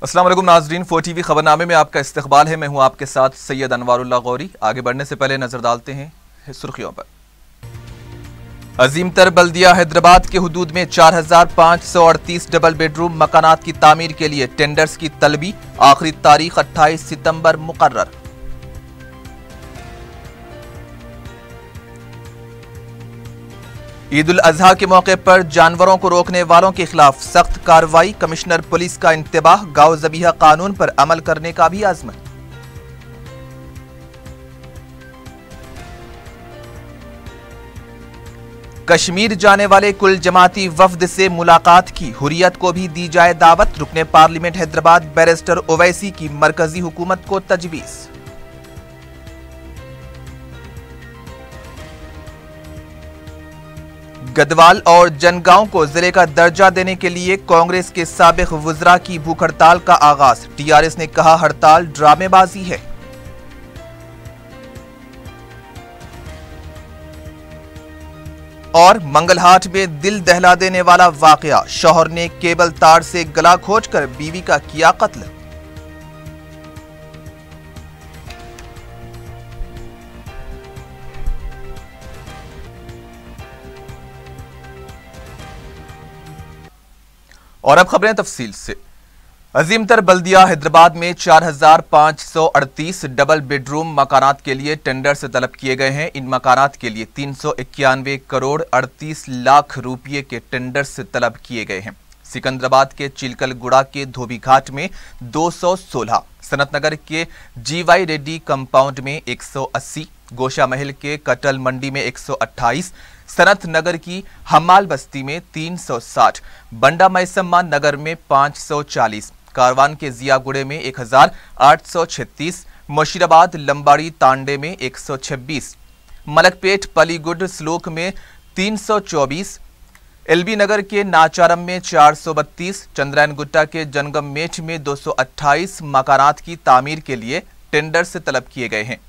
अस्सलाम वालेकुम नाजरीन, 4TV खबरनामे में आपका इस्तकबाल है। मैं हूं आपके साथ सैयद अनवारुल्लाह गौरी। आगे बढ़ने से पहले नजर डालते हैं सुर्खियों पर। अजीम तर बल्दिया हैदराबाद के हुदूद में 4538 डबल बेडरूम मकानात की तामीर के लिए टेंडर्स की तलबी। आखिरी तारीख 28 सितंबर मुकर्रर। ईद उल अजहा के मौके पर जानवरों को रोकने वालों के खिलाफ सख्त कार्रवाई। कमिश्नर पुलिस का इंतबाह। गांव ज़बीहा कानून पर अमल करने का भी आज़म। कश्मीर जाने वाले कुल जमाती वफद से मुलाकात की। हुर्रियत को भी दी जाए दावत। रुकने पार्लियामेंट हैदराबाद बैरिस्टर ओवैसी की मरकजी हुकूमत को तजवीज़। गदवाल और जनगांव को जिले का दर्जा देने के लिए कांग्रेस के साबिक वुज़रा की भूख हड़ताल का आगाज। टीआरएस ने कहा हड़ताल ड्रामेबाजी है। और मंगलहाट में दिल दहला देने वाला वाकया। शौहर ने केबल तार से गला खोदकर बीवी का किया कत्ल। और अब खबरें तफसील से। अजीम तर बल्दिया हैदराबाद में 4538 डबल बेडरूम मकानात के लिए टेंडर से तलब किए गए हैं। इन मकानात के लिए 391 करोड़ 38 लाख रुपये के टेंडर से तलब किए गए हैं। सिकंदराबाद के चिलकलगुड़ा के धोबी घाट में 216, सनत नगर के जीवाई रेड्डी कंपाउंड में 180, गोशा महल के कटल मंडी में 128, सनत नगर की हमाल बस्ती में 360, बंडा मैसम्मा नगर में 540, कारवान के जियागुड़े में 1836, मुशीराबाद लंबाड़ी तांडे में 126, मलकपेट पलीगुड स्लोक में 324, एलबी नगर के नाचारम में 432, चंद्रायन गुट्टा के जनगम मेठ में 228 मकानात की तामीर के लिए टेंडर से तलब किए गए हैं।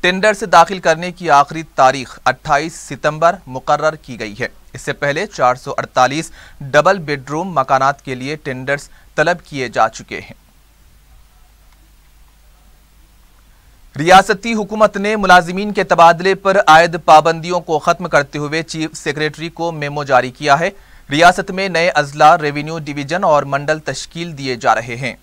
टेंडर से दाखिल करने की आखिरी तारीख 28 सितंबर मुकर्रर की गई है। इससे पहले 448 डबल बेडरूम मकानात के लिए टेंडर्स तलब किए जा चुके हैं। रियासती हुकूमत ने मुलाजिमीन के तबादले पर आयद पाबंदियों को खत्म करते हुए चीफ सेक्रेटरी को मेमो जारी किया है। रियासत में नए अजला, रेवेन्यू डिवीजन और मंडल तश्कील दिए जा रहे हैं।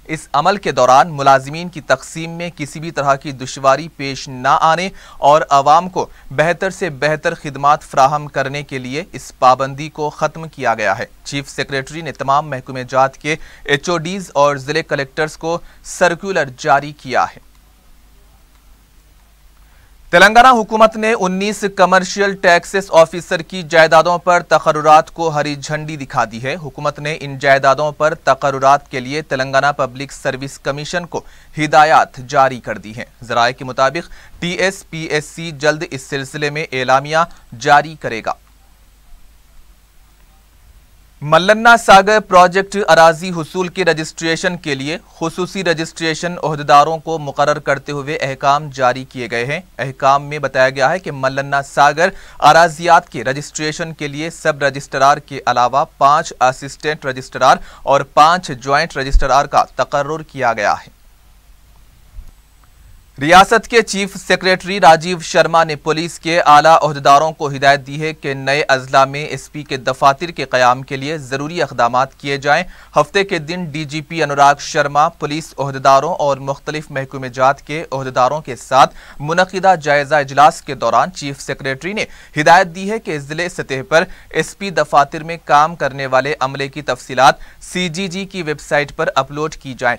इस अमल के दौरान मुलाजिमीन की तकसीम में किसी भी तरह की दुश्वारी पेश न आने और आवाम को बेहतर से बेहतर खिदमात फ्राहम करने के लिए इस पाबंदी को ख़त्म किया गया है। चीफ सेक्रेटरी ने तमाम महकमे जात के HODs और ज़िले कलेक्टर्स को सर्कुलर जारी किया है। तेलंगाना हुकूमत ने 19 कमर्शियल टैक्सेस ऑफिसर की जायदादों पर तकर्रुरात को हरी झंडी दिखा दी है। हुकूमत ने इन जायदादों पर तकर्रुरात के लिए तेलंगाना पब्लिक सर्विस कमीशन को हिदायत जारी कर दी है। ज़राए के मुताबिक TSPSC जल्द इस सिलसिले में एलामिया जारी करेगा। मल्लन्ना सागर प्रोजेक्ट अराजी हुसूल के रजिस्ट्रेशन के लिए खुसूसी रजिस्ट्रेशन ओहदेदारों को मुकर्रर करते हुए अहकाम जारी किए गए हैं। अहकाम में बताया गया है कि मल्लन्ना सागर अराजियात के रजिस्ट्रेशन के लिए सब रजिस्ट्रार के अलावा 5 असिस्टेंट रजिस्ट्रार और 5 ज्वाइंट रजिस्ट्रार का तकर्रुर किया गया है। रियासत के चीफ सेक्रेटरी राजीव शर्मा ने पुलिस के आला ओहदेदारों को हिदायत दी है कि नए अजला में SP के दफातर के क़याम के लिए ज़रूरी इक़दामात किए जाएं। हफ्ते के दिन DGP अनुराग शर्मा पुलिस ओहदेदारों और मुख्तलिफ महकमे जात के ओहदेदारों के साथ मुनक़िदा जायज़ा इजलास के दौरान चीफ सेक्रेटरी ने हिदायत दी है कि ज़िले सतह पर SP दफातर में काम करने वाले अमले की तफसीलात CGG की वेबसाइट पर अपलोड की जाएँ।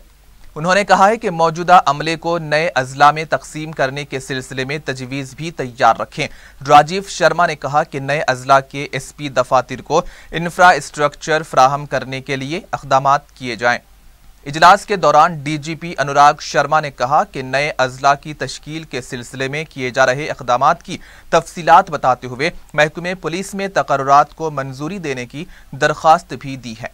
उन्होंने कहा है कि मौजूदा अमले को नए अजला में तकसीम करने के सिलसिले में तजवीज़ भी तैयार रखें। राजीव शर्मा ने कहा कि नए अजला के SP दफातर को इंफ्रास्ट्रक्चर फ्राहम करने के लिए इक़दामात किए जाएं। इजलास के दौरान DGP अनुराग शर्मा ने कहा कि नए अजला की तश्कील के सिलसिले में किए जा रहे इक़दामात की तफसीलात बताते हुए महकमे पुलिस में तकर्रुरात को मंजूरी देने की दरख्वास्त भी दी है।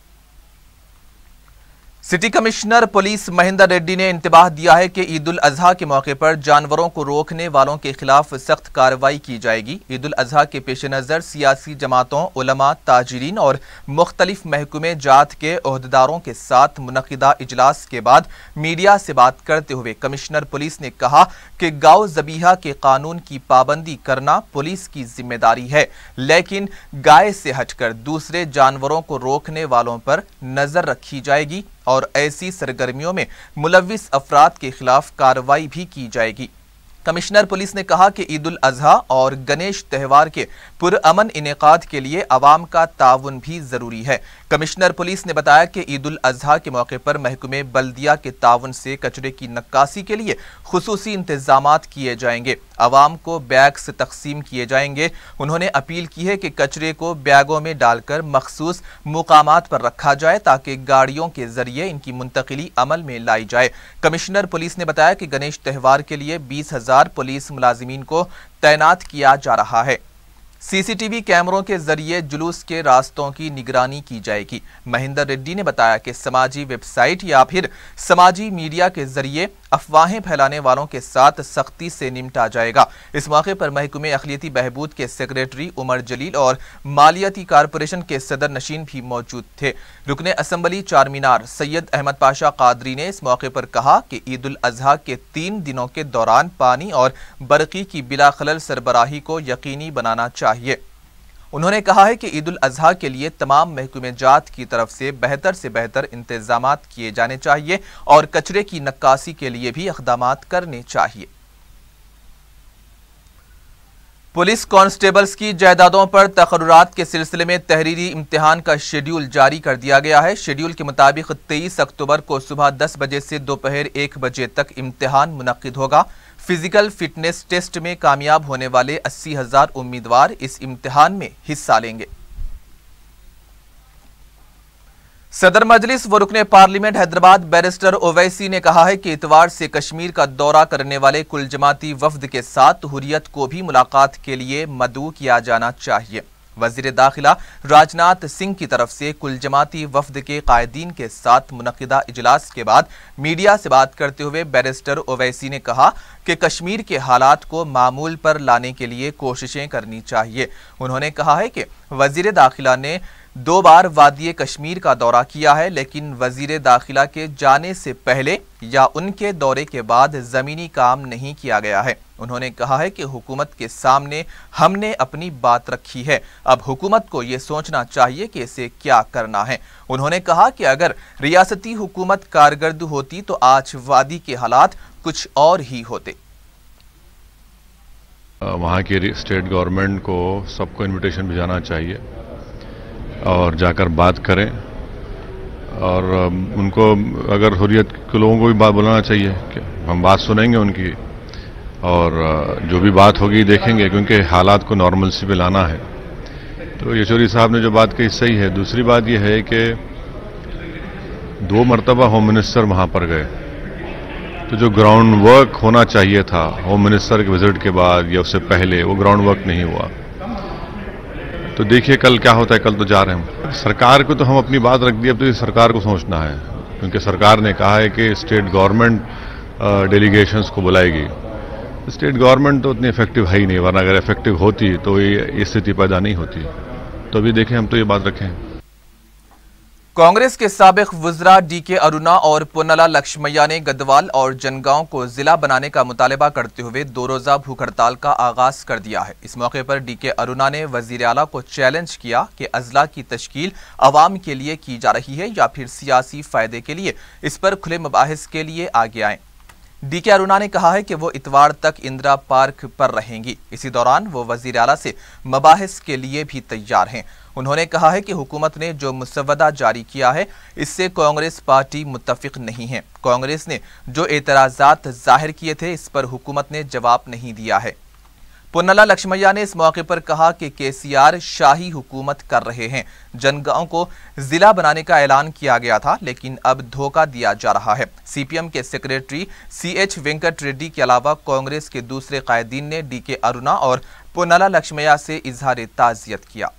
City commissioner police Mahendra Reddy ने इंतबाह दिया है कि ईद उल अजहा के मौके पर जानवरों को रोकने वालों के खिलाफ सख्त कार्रवाई की जाएगी। ईद उल अजहा के पेश नज़र सियासी जमातों, उलमा, ताजिरीन और मुख्तलिफ महकमे जात के ओहदेदारों के साथ मुनक़िदा इजलास के बाद मीडिया से बात करते हुए कमिश्नर पुलिस ने कहा कि गौ ज़बीहा के कानून की पाबंदी करना पुलिस की जिम्मेदारी है, लेकिन गाय से हटकर दूसरे जानवरों को रोकने वालों पर नज़र रखी जाएगी और ऐसी सरगर्मियों में मुलव्विस अफराद के खिलाफ कार्रवाई भी की जाएगी। कमिश्नर पुलिस ने कहा कि ईद उल अजहा और गणेश त्यौहार के पुरअमन इनेकाद के लिए अवाम का ताउन भी जरूरी है। कमिश्नर पुलिस ने बताया कि ईद उल अजहा के मौके पर महकमे बल्दिया के ताउन से कचरे की नक्कासी के लिए खुसूसी इंतजामात किए जाएंगे। अवाम को बैग्स तकसीम किए जाएंगे। उन्होंने अपील की है कि कचरे को बैगों में डालकर मखसूस मुकामात पर रखा जाए ताकि गाड़ियों के जरिए इनकी मुंतकिली अमल में लाई जाए। कमिश्नर पुलिस ने बताया कि गणेश त्यौहार के लिए 20,000 पुलिस मुलाजिमीन को तैनात किया जा रहा है। सीसीटीवी कैमरों के जरिए जुलूस के रास्तों की निगरानी की जाएगी। महेंद्र रेड्डी ने बताया कि समाजी वेबसाइट या फिर समाजी मीडिया के जरिए अफवाहें फैलाने वालों के साथ सख्ती से निपटा जाएगा। इस मौके पर महकमे अखिलियती बहबूद के सेक्रेटरी उमर जलील और मालियाती कारपोरेशन के सदर नशीन भी मौजूद थे। रुकने असम्बली चारमीनार सैयद अहमद पाशा कादरी ने इस मौके पर कहा कि ईद उल अजहा के 3 दिनों के दौरान पानी और बरकी की बिला खलल सरबराही को यकीनी बनाना चाहिए। उन्होंने कहा है कि ईद उल अजहा के लिए तमाम महकमे जात की तरफ से बेहतर इंतजामात किए जाने चाहिए और कचरे की नक्कासी के लिए भी इक़दामात करने चाहिए। पुलिस कांस्टेबल्स की जायदादों पर तकर्रुरात के सिलसिले में तहरीरी इम्तिहान का शेड्यूल जारी कर दिया गया है। शेड्यूल के मुताबिक 23 अक्टूबर को सुबह 10 बजे से दोपहर 1 बजे तक इम्तिहान मुनक्किद होगा। फिजिकल फिटनेस टेस्ट में कामयाब होने वाले 80,000 उम्मीदवार इस इम्तिहान में हिस्सा लेंगे। सदर मजलिस व रुकने पार्लियामेंट हैदराबाद बैरिस्टर ओवैसी ने कहा है कि इतवार से कश्मीर का दौरा करने वाले कुल जमाती वफद के साथ हुर्रियत को भी मुलाकात के लिए मदऊ किया जाना चाहिए। वजीर दाखिला राजनाथ सिंह की तरफ से कुल जमाती वफद के कायदीन के साथ मुनक़िदा इजलास के बाद मीडिया से बात करते हुए बैरिस्टर ओवैसी ने कहा कि कश्मीर के हालात को मामूल पर लाने के लिए कोशिशें करनी चाहिए। उन्होंने कहा है कि वजीर दाखिला ने 2 बार वादी कश्मीर का दौरा किया है, लेकिन वजीर दाखिला के जाने से पहले या उनके दौरे के बाद ज़मीनी काम नहीं किया गया है। उन्होंने कहा है कि हुकूमत के सामने हमने अपनी बात रखी है, अब हुकूमत को ये सोचना चाहिए कि इसे क्या करना है। उन्होंने कहा कि अगर रियासती हुकूमत कारगर होती तो आज वादी के हालात कुछ और ही होते। वहाँ की स्टेट गवर्नमेंट को सबको इन्विटेशन भिजाना चाहिए और जाकर बात करें और उनको अगर हुर्रियत के लोगों को भी बात बुलाना चाहिए कि हम बात सुनेंगे उनकी और जो भी बात होगी देखेंगे, क्योंकि हालात को नॉर्मलसी पे लाना है। तो येचुरी साहब ने जो बात कही सही है। दूसरी बात यह है कि 2 मरतबा होम मिनिस्टर वहाँ पर गए, तो जो ग्राउंड वर्क होना चाहिए था होम मिनिस्टर के विजिट के बाद या उससे पहले, वो ग्राउंड वर्क नहीं हुआ। तो देखिए कल क्या होता है। कल तो जा रहे हैं। सरकार को तो हम अपनी बात रख दी, अब तो ये सरकार को सोचना है, क्योंकि सरकार ने कहा है कि स्टेट गवर्नमेंट डेलीगेशंस को बुलाएगी। स्टेट गवर्नमेंट तो उतनी इफेक्टिव है ही नहीं, वरना अगर इफेक्टिव होती तो ये स्थिति पैदा नहीं होती। तो अभी देखें, हम तो ये बात रखें। कांग्रेस के साबिक वज़रा डीके अरुणा और पुन्नला लक्ष्मैया ने गदवाल और जनगांव को जिला बनाने का मुतालबा करते हुए 2 रोज़ा भूख हड़ताल का आगाज कर दिया है। इस मौके पर डीके अरुणा ने वज़ीर आला को चैलेंज किया कि अजला की तश्कील अवाम के लिए की जा रही है या फिर सियासी फायदे के लिए। इस पर खुले मुबाहिस के लिए आगे आएं। डीके अरुणा ने कहा है कि वो इतवार तक इंदिरा पार्क पर रहेंगी। इसी दौरान वो वज़ीर आला से मुबाहिस के लिए भी तैयार हैं। उन्होंने कहा है कि हुकूमत ने जो मुसव्वदा जारी किया है इससे कांग्रेस पार्टी मुत्तफिक नहीं है। कांग्रेस ने जो एतराज़ात जाहिर किए थे इस पर हुकूमत ने जवाब नहीं दिया है। पुन्नला लक्ष्मैया ने इस मौके पर कहा कि केसीआर शाही हुकूमत कर रहे हैं। जनगांव को जिला बनाने का ऐलान किया गया था, लेकिन अब धोखा दिया जा रहा है। सीपीएम के सेक्रेटरी CH वेंकट रेड्डी के अलावा कांग्रेस के दूसरे कायदीन ने डीके अरुणा और पुन्नला लक्ष्मैया से इजहार ताज़ियत किया।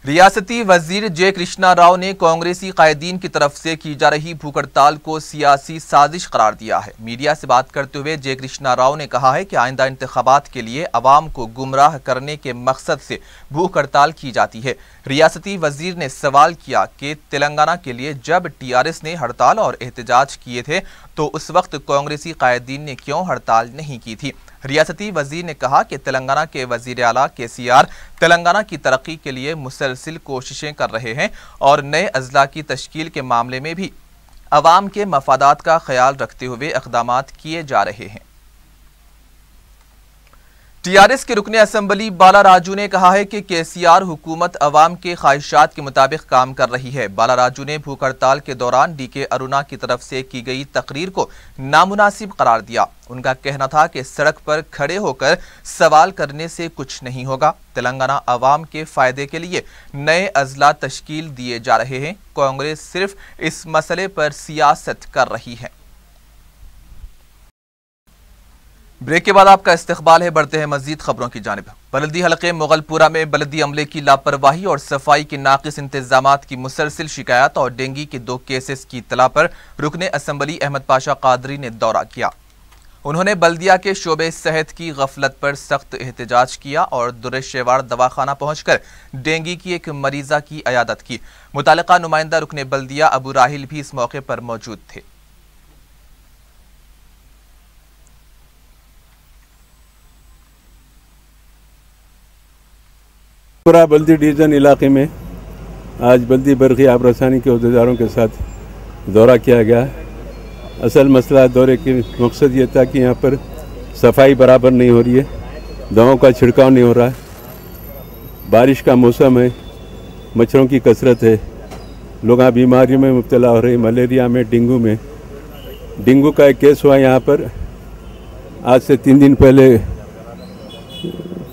ریاستی وزیر جے کرشنا راؤ نے کانگریسی قائدین کی طرف سے کی جا رہی بھوک ہڑتال کو سیاسی سازش قرار دیا ہے۔ میڈیا سے بات کرتے ہوئے جے کرشنا راؤ نے کہا ہے کہ آئندہ انتخابات کے لیے عوام کو گمراہ کرنے کے مقصد سے بھوک ہڑتال کی جاتی ہے۔ ریاستی وزیر نے سوال کیا کہ تلنگانہ کے لیے جب ٹی آر ایس نے ہڑتال اور احتجاج کیے تھے تو اس وقت کانگریسی قائدین نے کیوں ہڑتال نہیں کی تھی؟ ریاستی وزیر نے کہا کہ تلنگانہ کے وزیر اعلیٰ KCR تلنگانہ کی ترقی کے لیے مسلسل کوششیں کر رہے ہیں اور نئے اضلاع کی تشکیل کے معاملے میں بھی عوام کے مفادات کا خیال رکھتے ہوئے اقدامات کیے جا رہے ہیں۔ ٹی آر ایس کے رکن اسمبلی بالا راجو نے کہا ہے کہ KCR حکومت عوام کے خواہشات کے مطابق کام کر رہی ہے۔ بالا راجو نے بھوک ہڑتال کے دوران DK ارونا کی طرف سے کی گئی تقریر کو نامناسب قرار دیا۔ ان کا کہنا تھا کہ سڑک پر کھڑے ہو کر سوال کرنے سے کچھ نہیں ہوگا۔ تلنگانہ عوام کے فائدے کے لیے نئے اضلاع تشکیل دیے جا رہے ہیں۔ کانگریس صرف اس مسئلے پر سیاست کر رہی ہے۔ بریک کے بعد آپ کا استقبال ہے، بڑھتے ہیں مزید خبروں کی جانب۔ بلدی حلقے مغل پورہ میں بلدی عملے کی لاپرواہی اور صفائی کے ناقص انتظامات کی مسلسل شکایات اور ڈینگی کے 2 کیسز کی اطلاع پر رکن اسمبلی احمد پاشا قادری نے دورہ کیا۔ انہوں نے بلدیہ کے شعبے صحت کی غفلت پر سخت احتجاج کیا اور درشیوار دواخانہ پہنچ کر ڈینگی کی ایک مریضہ کی عیادت کی۔ متعلقہ نمائندہ رکن بلدیہ ابو راحیل بھی اس موقع پر موجود تھے۔ پورا بلدی ڈویژن علاقے میں آج بلدی برقی آب رسانی کے عہدیداروں کے ساتھ دورہ کیا گیا۔ اصل مسئلہ دورے کے مقصد یہ تھا کہ یہاں پر صفائی برابر نہیں ہو رہی ہے، دواؤں کا چھڑکاؤ نہیں ہو رہا ہے، بارش کا موسم ہے، مچھروں کی کثرت ہے، لوگ بیماریوں میں مبتلا ہو رہے ہیں، ملیریا میں، ڈینگو میں۔ ڈینگو کا ایک کیس ہوا یہاں پر آج سے 3 دن پہلے،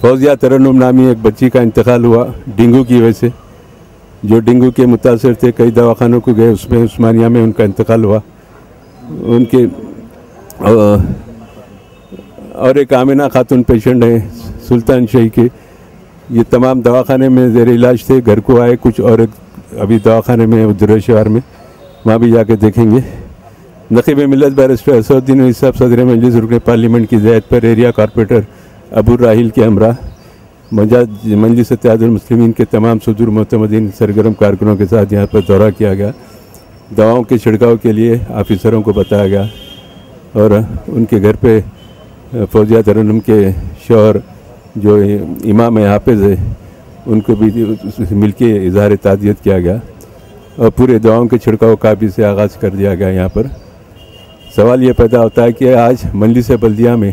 فوزیہ ترنم نامی ایک بچی کا انتقال ہوا ڈینگو کی وجہ سے، جو ڈینگو کے متاثر تھے، کئی دواخانوں کو گئے، اس میں عثمانیہ میں ان کا انتقال ہوا۔ ان کے اور ایک آمینہ خاتون پیشنٹ ہیں سلطان شاہی کے، یہ تمام دواخانے میں زیر علاج تھے، گھر کو آئے، کچھ اور ابھی دواخانے میں عبدالرشوار میں، وہاں بھی جا کے دیکھیں گے۔ نقیب ملت بیرسٹر اسد الدین اویسی صاحب صدر مجلس رکن پارلیمنٹ کی ہدایت پر ایریا کارپوریٹر ابو راحیل کے ہمراہ مجلس اتحاد المسلمین کے تمام صدور معتمدین سرگرم کارکنوں کے ساتھ یہاں پر دورہ کیا گیا۔ دواؤں کے چھڑکاؤ کے لیے آفیسروں کو بتایا گیا اور ان کے گھر پہ فوزیہ ترنم کے شوہر جو امام حافظ ہے ان کو بھی مل کے اظہار تعزیت کیا گیا اور پورے دواؤں کے چھڑکاؤ کا بھی سے آغاز کر دیا گیا۔ یہاں پر سوال یہ پیدا ہوتا ہے کہ آج مجلس بلدیہ میں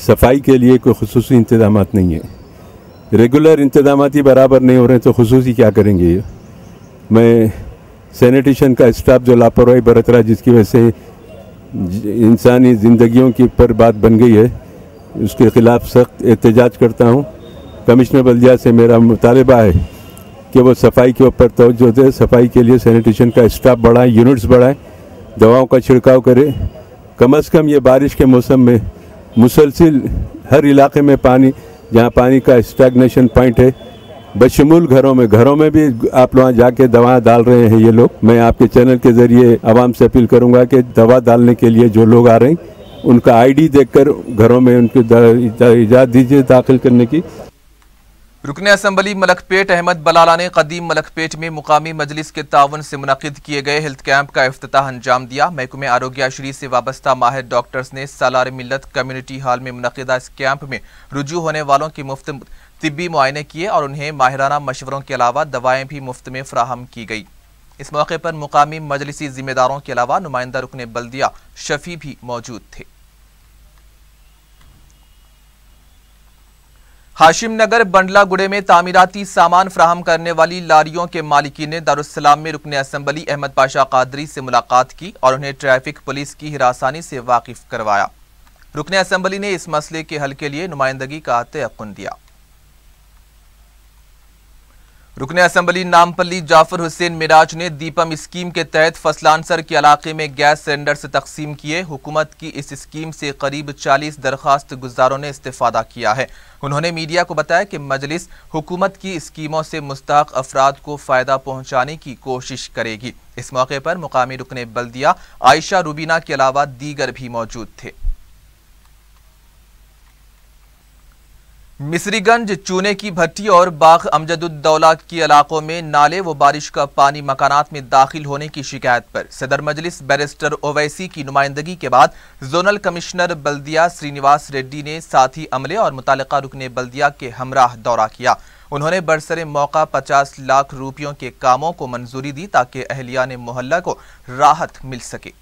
صفائی کے لیے کوئی خصوصی انتظامات نہیں ہے، ریگولر انتظامات ہی برابر نہیں ہو رہے ہیں تو خصوصی کیا کریں گے؟ میں سینیٹیشن کا اسٹاف جو لاپرواہی برت رہا ہے، جس کی وجہ سے انسانی زندگیوں کی پر بات بن گئی ہے، اس کے خلاف سخت احتجاج کرتا ہوں۔ کمشنر بلدیہ سے میرا مطالبہ ہے کہ وہ صفائی کے اوپر توجہ دے، صفائی کے لیے سینیٹیشن کا اسٹاف بڑھائیں، یونٹس بڑھائیں، دواؤں کا چھڑکاؤ کرے۔ کم از کم یہ بارش کے موسم میں مسلسل ہر علاقے میں پانی، جہاں پانی کا اسٹیگنیشن پوائنٹ ہے، بشمول گھروں میں بھی آپ لوگ جا کے دوا ڈال رہے ہیں یہ لوگ۔ میں آپ کے چینل کے ذریعے عوام سے اپیل کروں گا کہ دوا ڈالنے کے لیے جو لوگ آ رہے ہیں ان کا ID دیکھ کر گھروں میں ان کو اجازت دیجیے داخل کرنے کی۔ رکن اسمبلی ملک پیٹ احمد بلالہ نے قدیم ملک پیٹ میں مقامی مجلس کے تعاون سے منعقد کیے گئے ہیلتھ کیمپ کا افتتاح انجام دیا۔ محکمہ آروگیہ شری سے وابستہ ماہر ڈاکٹرز نے سالار ملت کمیونٹی ہال میں منعقدہ اس کیمپ میں رجوع ہونے والوں کی مفت طبی معائنے کیے اور انہیں ماہرانہ مشوروں کے علاوہ دوائیں بھی مفت میں فراہم کی گئی۔ اس موقع پر مقامی مجلسی ذمہ داروں کے علاوہ نمائندہ رکن بلدیہ شفیع بھی موجود تھے۔ ہاشم نگر بنڈلہ گڑے میں تعمیراتی سامان فراہم کرنے والی لاریوں کے مالکین نے دارالسلام میں رکن اسمبلی احمد پاشا قادری سے ملاقات کی اور انہیں ٹریفک پولیس کی ہراسانی سے واقف کروایا۔ رکن اسمبلی نے اس مسئلے کے حل کے لیے نمائندگی کا تیقن دیا۔ रुकने असम्बली नामपल्ली जाफर हुसैन मिराज ने दीपम स्कीम के तहत फसलानसर के इलाके में गैस सिलेंडर से तकसीम किए। हुकूमत की इस स्कीम से करीब 40 दरखास्त गुजारों ने इस्तेफादा किया है। उन्होंने मीडिया को बताया कि मजलिस हुकूमत की स्कीमों से मुस्तहक अफराद को फायदा पहुंचाने की कोशिश करेगी। इस मौके पर मुकामी रुकने बल्दिया आयशा रुबीना के अलावा दीगर भी मौजूद थे। मिसरीगंज, चूने की भट्टी और बाग अमजदुद्दौला के इलाकों में नाले व बारिश का पानी मकानात में दाखिल होने की शिकायत पर सदर मजलिस बैरिस्टर ओवैसी की नुमाइंदगी के बाद जोनल कमिश्नर बल्दिया श्रीनिवास रेड्डी ने साथी अमले और मुतालिका रुकने बल्दिया के हमराह दौरा किया। उन्होंने बरसरे मौका 50 लाख रुपयों के कामों को मंजूरी दी ताकि अहलियान मोहल्ला को राहत मिल सके।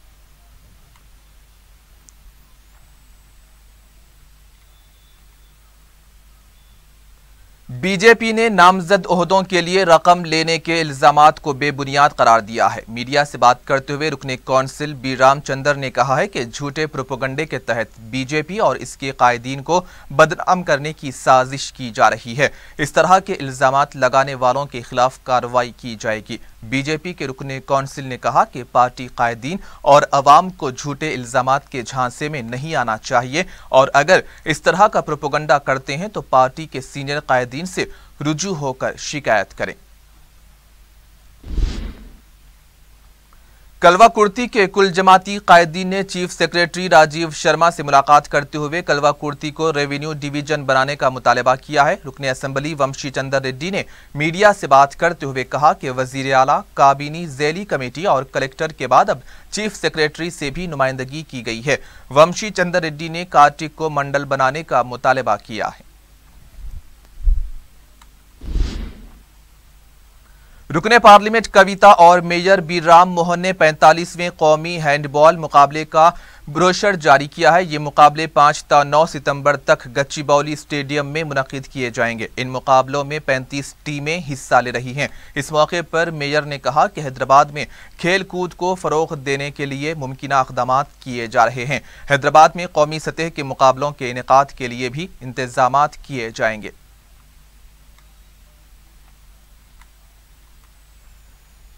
बीजेपी ने नामजद ओहदों के लिए रकम लेने के इल्जामात को बेबुनियाद करार दिया है। मीडिया से बात करते हुए रुकने कौंसिल बी रामचंद्र ने कहा है कि झूठे प्रोपेगेंडे के तहत बीजेपी और इसके कायदीन को बदनाम करने की साजिश की जा रही है। इस तरह के इल्जामात लगाने वालों के खिलाफ कार्रवाई की जाएगी। बीजेपी के रुकने कौंसिल ने कहा कि पार्टी कायदीन और अवाम को झूठे इल्जामात के झांसे में नहीं आना चाहिए और अगर इस तरह का प्रोपेगेंडा करते हैं तो पार्टी के सीनियर कायदीन से रुजू होकर शिकायत करें। कलवा कुर्ती के कुल जमाती कायदीन ने चीफ सेक्रेटरी राजीव शर्मा से मुलाकात करते हुए कलवा कुर्ती को रेवेन्यू डिवीजन बनाने का मुतालबा किया है। रुकने असम्बली वंशी चंद्र रेड्डी ने मीडिया से बात करते हुए कहा कि वजीर आला, काबीनी, ज़ैली कमेटी और कलेक्टर के बाद अब चीफ सेक्रेटरी से भी नुमाइंदगी की गई है। वंशी चंद्र रेड्डी ने कार्तिक को मंडल बनाने का मुतालबा किया है। रुकने पार्लियामेंट कविता और मेयर बी राम मोहन ने 45वें कौमी हैंडबॉल मुकाबले का ब्रोशर जारी किया है। ये मुकाबले 5 ta 9 सितंबर तक गच्चीबौली स्टेडियम में मुनक्किद किए जाएंगे। इन मुकाबलों में 35 टीमें हिस्सा ले रही हैं। इस मौके पर मेयर ने कहा कि हैदराबाद में खेल कूद को फरोग देने के लिए मुमकिना इक़दामात किए जा रहे हैं। हैदराबाद में कौमी सतह के मुकाबलों के इनेकाद के लिए भी इंतजामात किए जाएंगे।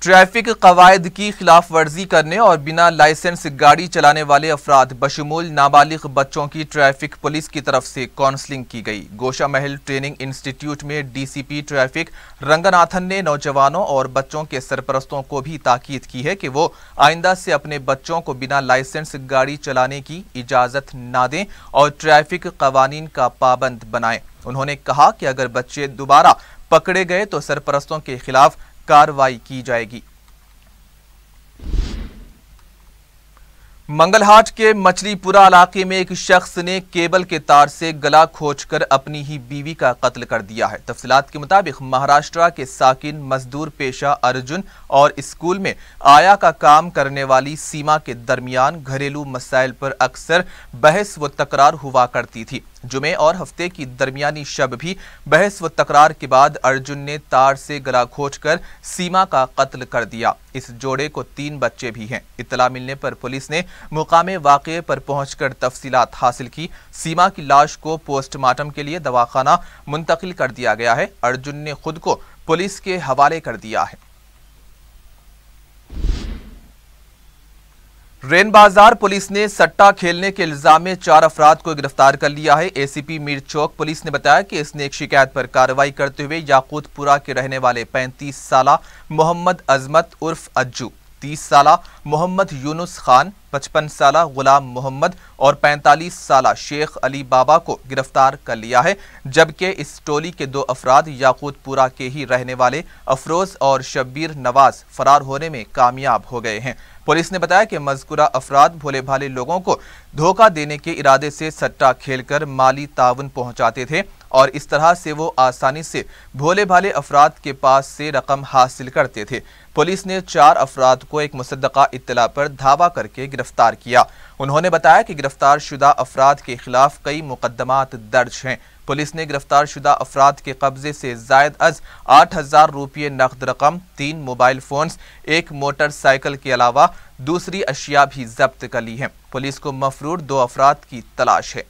ट्रैफिक कवायद की खिलाफ वर्जी करने और बिना लाइसेंस गाड़ी चलाने वाले अफराद बशमूल नाबालिग बच्चों की ट्रैफिक पुलिस की तरफ से काउंसलिंग की गई। गोशा महल ट्रेनिंग इंस्टीट्यूट में डीसीपी ट्रैफिक रंगनाथन ने नौजवानों और बच्चों के सरपरस्तों को भी ताकीद की है कि वो आइंदा से अपने बच्चों को बिना लाइसेंस गाड़ी चलाने की इजाज़त ना दें और ट्रैफिक कवानीन का पाबंद बनाएं। उन्होंने कहा कि अगर बच्चे दोबारा पकड़े गए तो सरपरस्तों के खिलाफ कार्रवाई की जाएगी। मंगलहाट के मछलीपुरा इलाके में एक शख्स ने केबल के तार से गला खोचकर अपनी ही बीवी का कत्ल कर दिया है। तफसीलात के मुताबिक महाराष्ट्र के साकिन मजदूर पेशा अर्जुन और स्कूल में आया का काम करने वाली सीमा के दरमियान घरेलू मसाइल पर अक्सर बहस व तकरार हुआ करती थी। जुमे और हफ्ते की दरमियानी शब भी बहस व तकरार के बाद अर्जुन ने तार से गला खोचकर सीमा का कत्ल कर दिया। इस जोड़े को 3 बच्चे भी हैं। इत्तला मिलने पर पुलिस ने मुकामे वाक़े पर पहुंचकर तफसीलात हासिल की। सीमा की लाश को पोस्टमार्टम के लिए दवाखाना मुंतकिल कर दिया गया है। अर्जुन ने खुद को पुलिस के हवाले कर दिया है। रेन बाजार पुलिस ने सट्टा खेलने के इल्जाम में 4 अफराद को गिरफ्तार कर लिया है। एसीपी मीर चौक पुलिस ने बताया कि इसने एक शिकायत पर कार्रवाई करते हुए याकूतपुरा के रहने वाले 35 साला मोहम्मद अजमत उर्फ अज्जू, 30 साला मोहम्मद यूनुस खान, 55 साला गुलाम मोहम्मद और 45 साला शेख अली बाबा को गिरफ्तार कर लिया है। जबकि इस टोली के 2 अफराद याकूतपुरा के ही रहने वाले अफरोज और शब्बीर नवाज फरार होने में कामयाब हो गए हैं। पुलिस ने बताया कि मज़कूरा अफराद भोले भाले लोगों को धोखा देने के इरादे से सट्टा खेलकर माली ताउन पहुंचाते थे और इस तरह से वो आसानी से भोले भाले अफराद के पास से रकम हासिल करते थे। पुलिस ने 4 अफराद को एक मुसद्दका इत्तला पर धावा करके गिरफ्तार किया। उन्होंने बताया कि गिरफ्तार शुदा अफराद के खिलाफ कई मुकदमात दर्ज हैं। पुलिस ने गिरफ्तार शुदा अफराद के कब्जे से जायद अज 8,000 रुपये नकद रकम, 3 मोबाइल फोन्स, 1 मोटरसाइकिल के अलावा दूसरी अशिया भी जब्त कर ली हैं। पुलिस को मफरूर 2 अफराद की तलाश है।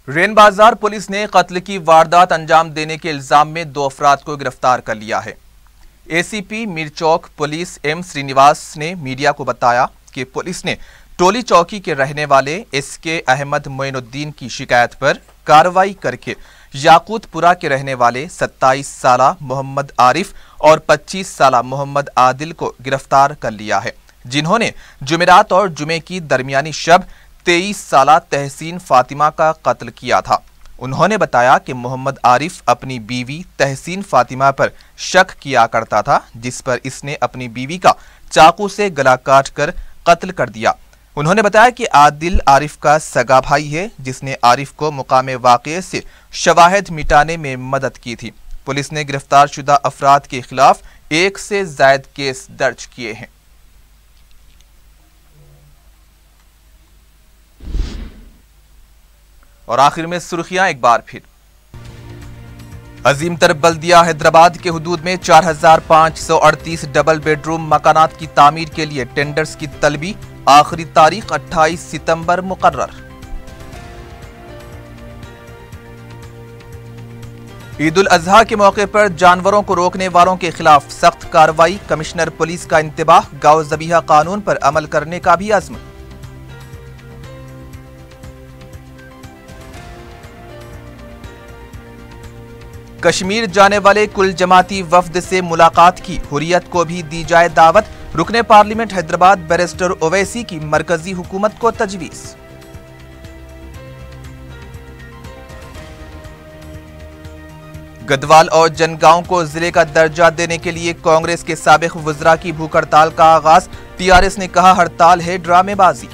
رین بازار پولیس نے قتل کی واردات انجام دینے کے الزام میں 2 افراد کو گرفتار کر لیا ہے۔ اے سی پی میر چوک پولیس ایم سرینیواس نے میڈیا کو بتایا کہ پولیس نے ٹولی چوکی کے رہنے والے ایس کے احمد معین الدین کی شکایت پر کارروائی کر کے یاقوت پورہ کے رہنے والے 27 سالہ محمد عارف اور 25 سالہ محمد عادل کو گرفتار کر لیا ہے، جنہوں نے جمعرات اور جمعے کی درمیانی شب 23 سالہ تحسین فاطمہ کا قتل کیا تھا۔ انہوں نے بتایا کہ محمد عارف اپنی بیوی تحسین فاطمہ پر شک کیا کرتا تھا، جس پر اس نے اپنی بیوی کا چاقو سے گلا کاٹ کر قتل کر دیا۔ انہوں نے بتایا کہ عادل عارف کا سگا بھائی ہے، جس نے عارف کو مقام واقعے سے شواہد مٹانے میں مدد کی تھی۔ پولیس نے گرفتار شدہ افراد کے خلاف 1 سے زائد کیس درج کیے ہیں۔ اور آخر میں سرخیاں ایک بار پھر۔ عظیم تر بلدیہ حیدرآباد کے حدود میں 4538 ڈبل بیڈ روم مکانات کی تعمیر کے لیے ٹینڈرز کی طلبی، آخری تاریخ 28 ستمبر مقرر۔ عید الاضحیٰ کے موقع پر جانوروں کو روکنے والوں کے خلاف سخت کارروائی، کمشنر پولیس کا انتباہ، گاؤ ذبیحہ قانون پر عمل کرنے کا بھی عزم۔ کشمیر جانے والے کل جماعتی وفد سے ملاقات کی، حریت کو بھی دی جائے دعوت، رکن پارلیمنٹ حیدرآباد بیرسٹر اویسی کی مرکزی حکومت کو تجویز۔ گدوال اور جنگاؤں کو ضلع کا درجہ دینے کے لیے کانگریس کے سابق وزراء کی بھوک ہڑتال کا آغاز، ٹی آر ایس نے کہا ہڑتال ہے ڈرامے بازی۔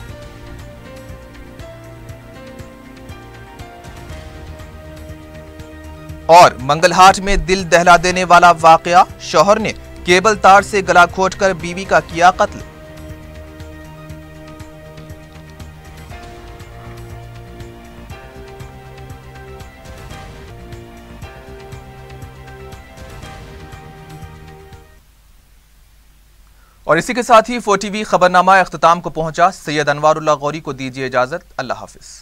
اور منگل ہاٹ میں دل دہلا دینے والا واقعہ، شوہر نے کیبل تار سے گلا گھونٹ کر بیوی کا کیا قتل۔ اور اسی کے ساتھ ہی 4 ٹی وی خبرنامہ اختتام کو پہنچا۔ سید انوار اللہ غوری کو دیجیے اجازت۔ اللہ حافظ۔